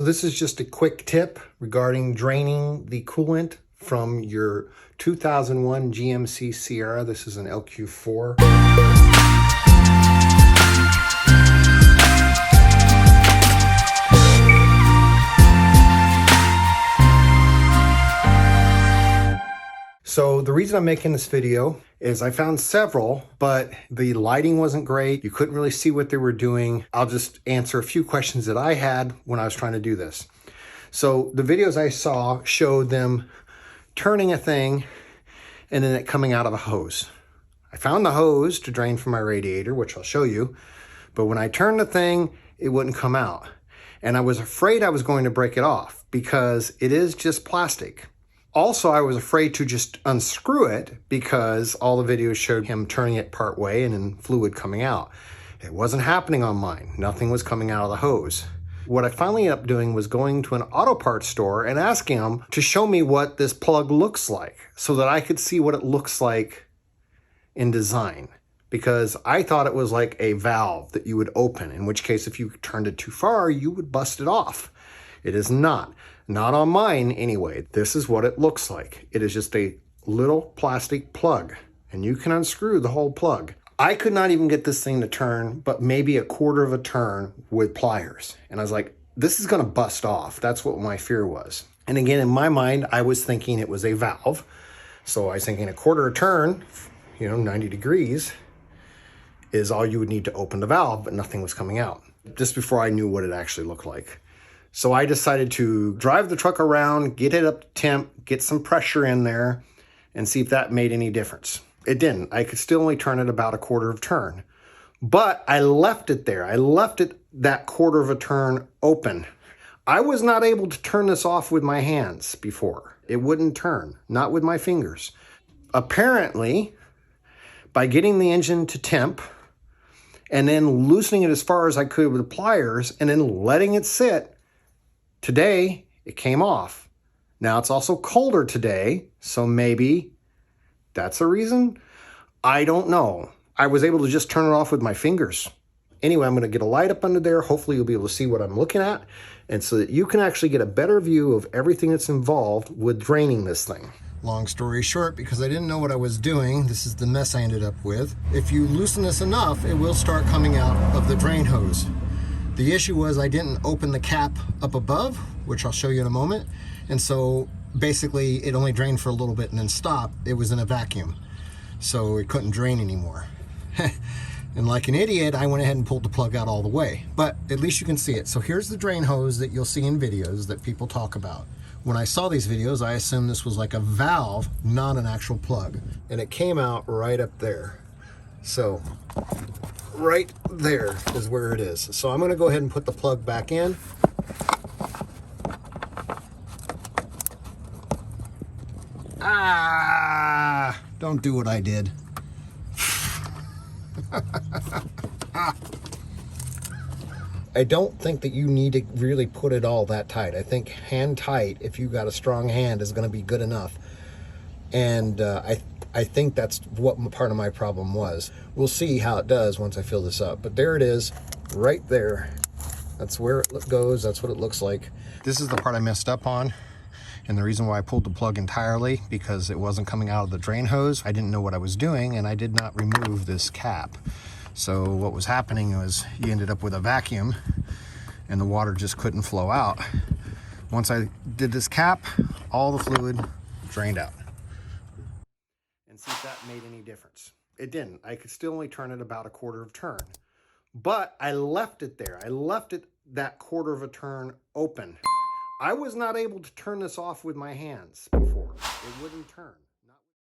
This is just a quick tip regarding draining the coolant from your 2001 GMC Sierra. This is an LQ4. So the reason I'm making this video is I found several, but the lighting wasn't great. You couldn't really see what they were doing. I'll just answer a few questions that I had when I was trying to do this. So the videos I saw showed them turning a thing and then it coming out of a hose. I found the hose to drain from my radiator, which I'll show you, but when I turned the thing, it wouldn't come out. And I was afraid I was going to break it off because it is just plastic. Also, I was afraid to just unscrew it because all the videos showed him turning it part way and then fluid coming out. It wasn't happening on mine. Nothing was coming out of the hose. What I finally ended up doing was going to an auto parts store and asking them to show me what this plug looks like so that I could see what it looks like in design. Because I thought it was like a valve that you would open, in which case if you turned it too far, you would bust it off. It is not. Not on mine anyway. This is what it looks like. It is just a little plastic plug and you can unscrew the whole plug. I could not even get this thing to turn, but maybe a quarter of a turn with pliers. And I was like, this is gonna bust off. That's what my fear was. And again, in my mind, I was thinking it was a valve. So I was thinking a quarter of a turn, 90 degrees is all you would need to open the valve, but nothing was coming out. Just before I knew what it actually looked like. So I decided to drive the truck around, get it up to temp, get some pressure in there, and see if that made any difference. It didn't. I could still only turn it about a quarter of a turn. But I left it there. I left it that quarter of a turn open. I was not able to turn this off with my hands before. It wouldn't turn, not with my fingers. Apparently, by getting the engine to temp, and then loosening it as far as I could with the pliers, and then letting it sit, today, it came off. Now it's also colder today, so maybe that's a reason. I don't know. I was able to just turn it off with my fingers. Anyway, I'm going to get a light up under there. Hopefully you'll be able to see what I'm looking at, and so that you can actually get a better view of everything that's involved with draining this thing. Long story short, because I didn't know what I was doing, this is the mess I ended up with. If you loosen this enough, it will start coming out of the drain hose. The issue was I didn't open the cap up above, which I'll show you in a moment. And so basically it only drained for a little bit and then stopped. It was in a vacuum. So it couldn't drain anymore. And like an idiot, I went ahead and pulled the plug out all the way. But at least you can see it. So here's the drain hose that you'll see in videos that people talk about. When I saw these videos, I assumed this was like a valve, not an actual plug. And it came out right up there. So right there is where it is. So I'm going to go ahead and put the plug back in. Don't do what I did. I don't think that you need to really put it all that tight. I think hand tight, if you got a strong hand, is going to be good enough. And I think that's what part of my problem was. We'll see how it does once I fill this up. But there it is, right there. That's where it goes. That's what it looks like. This is the part I messed up on. And the reason why I pulled the plug entirely, because it wasn't coming out of the drain hose. I didn't know what I was doing, and I did not remove this cap. So what was happening was you ended up with a vacuum, and the water just couldn't flow out. Once I did this cap, all the fluid drained out. And see if that made any difference. It didn't. I could still only turn it about a quarter of a turn. But I left it there. I left it that quarter of a turn open. I was not able to turn this off with my hands before. It wouldn't turn.